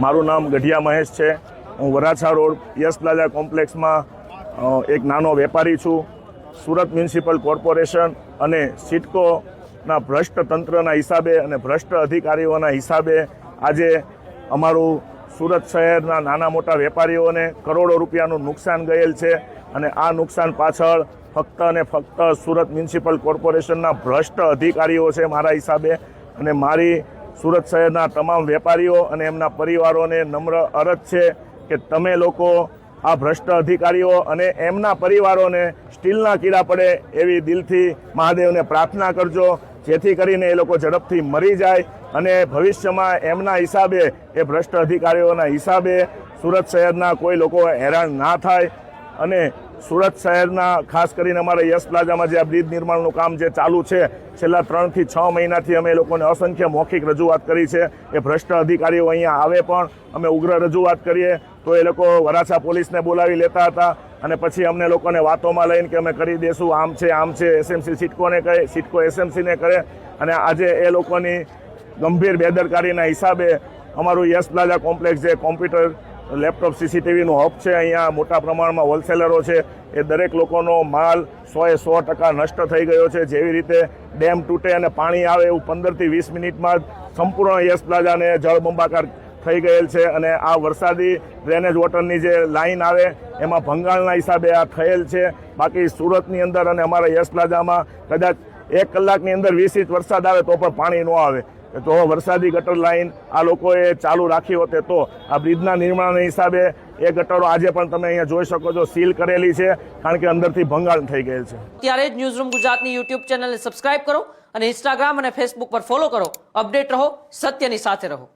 મારું નામ ગઢિયા મહેશ છે। હું વરાછા રોડ યસ પ્લાઝા કોમ્પ્લેક્સમાં એક નાનો વેપારી છું। સુરત મ્યુનિસિપલ કોર્પોરેશન અને સિડકોના ભ્રષ્ટ તંત્રના હિસાબે અને ભ્રષ્ટ અધિકારીઓના હિસાબે આજે અમારું સુરત શહેરના નાના મોટા વેપારીઓને કરોડો રૂપિયાનું નુકસાન ગયેલ છે અને આ નુકસાન પાછળ ફક્ત અને ફક્ત સુરત મ્યુનિસિપલ કોર્પોરેશનના ભ્રષ્ટ અધિકારીઓ છે મારા હિસાબે। અને મારી સુરત શહેરના તમામ વેપારીઓ અને એમના પરિવારોને નમ્ર અરજ છે કે તમે લોકો આ ભ્રષ્ટ અધિકારીઓ અને એમના પરિવારોને સ્ટીલના કીડા પડે એવી દિલથી મહાદેવને પ્રાર્થના કરજો, જેથી કરીને એ લોકો ઝડપથી મરી જાય અને ભવિષ્યમાં એમના હિસાબે એ ભ્રષ્ટ અધિકારીઓના હિસાબે સુરત શહેરના કોઈ લોકો હેરાન ના થાય। અને સુરત શહેરના ખાસ કરીને અમારા યસ પ્લાઝામાં જે આ બ્રિજ નિર્માણનું કામ જે ચાલુ છે, છેલ્લા 3 થી 6 મહિનાથી અમે લોકોને અસંખ્ય મૌખિક રજૂઆત કરી છે। એ ભ્રષ્ટ અધિકારીઓ અહીંયા આવે પણ અમે ઉગ્ર રજૂઆત કરીએ તો એ લોકો વરાછા પોલીસને બોલાવી લેતા હતા અને પછી અમને લોકોને વાતોમાં લઈને કે અમે કરી દેશું, આમ છે, એસએમસી સિડકોને કહે, સિડકો એસએમસીને કરે। અને આજે એ લોકોની ગંભીર બેદરકારીના હિસાબે અમારું યસ પ્લાઝા કોમ્પ્લેક્સ જે કોમ્પ્યુટર લેપટોપ સીસીટીવીનું હબ છે, અહીંયા મોટા પ્રમાણમાં હોલસેલરો છે, એ દરેક લોકોનો માલ 100% નષ્ટ થઈ ગયો છે। જેવી રીતે ડેમ તૂટે અને પાણી આવે એવું 15 થી 20 મિનિટમાં સંપૂર્ણ યસ પ્લાઝાને જળબંબાકાર થઈ ગયેલ છે। અને આ વરસાદી ડ્રેનેજ વોટરની જે લાઈન આવે એમાં ભંગાણના હિસાબે આ થયેલ છે। બાકી સુરતની અંદર અને અમારા યસ પ્લાઝામાં કદાચ 1 કલાકની અંદર 20 ઇંચ વરસાદ આવે તો પણ પાણી ન આવે, તો વરસાદી ગટર લાઈન આ લોકોએ ચાલુ રાખી હોતે તો આ બ્રિજના નિર્માણના હિસાબે એ ગટરો આજે પણ તમે અહીંયા જોઈ શકો છો સીલ કરેલી છે, કારણ કે અંદરથી ભંગાણ થઈ ગયેલ છે। ત્યારે જ ન્યૂઝરૂમ ગુજરાતની યુટ્યુબ ચેનલને સબસ્ક્રાઇબ કરો અને ઇન્સ્ટાગ્રામ અને ફેસબુક પર ફોલો કરો। અપડેટ રહો, સત્યની સાથે રહો।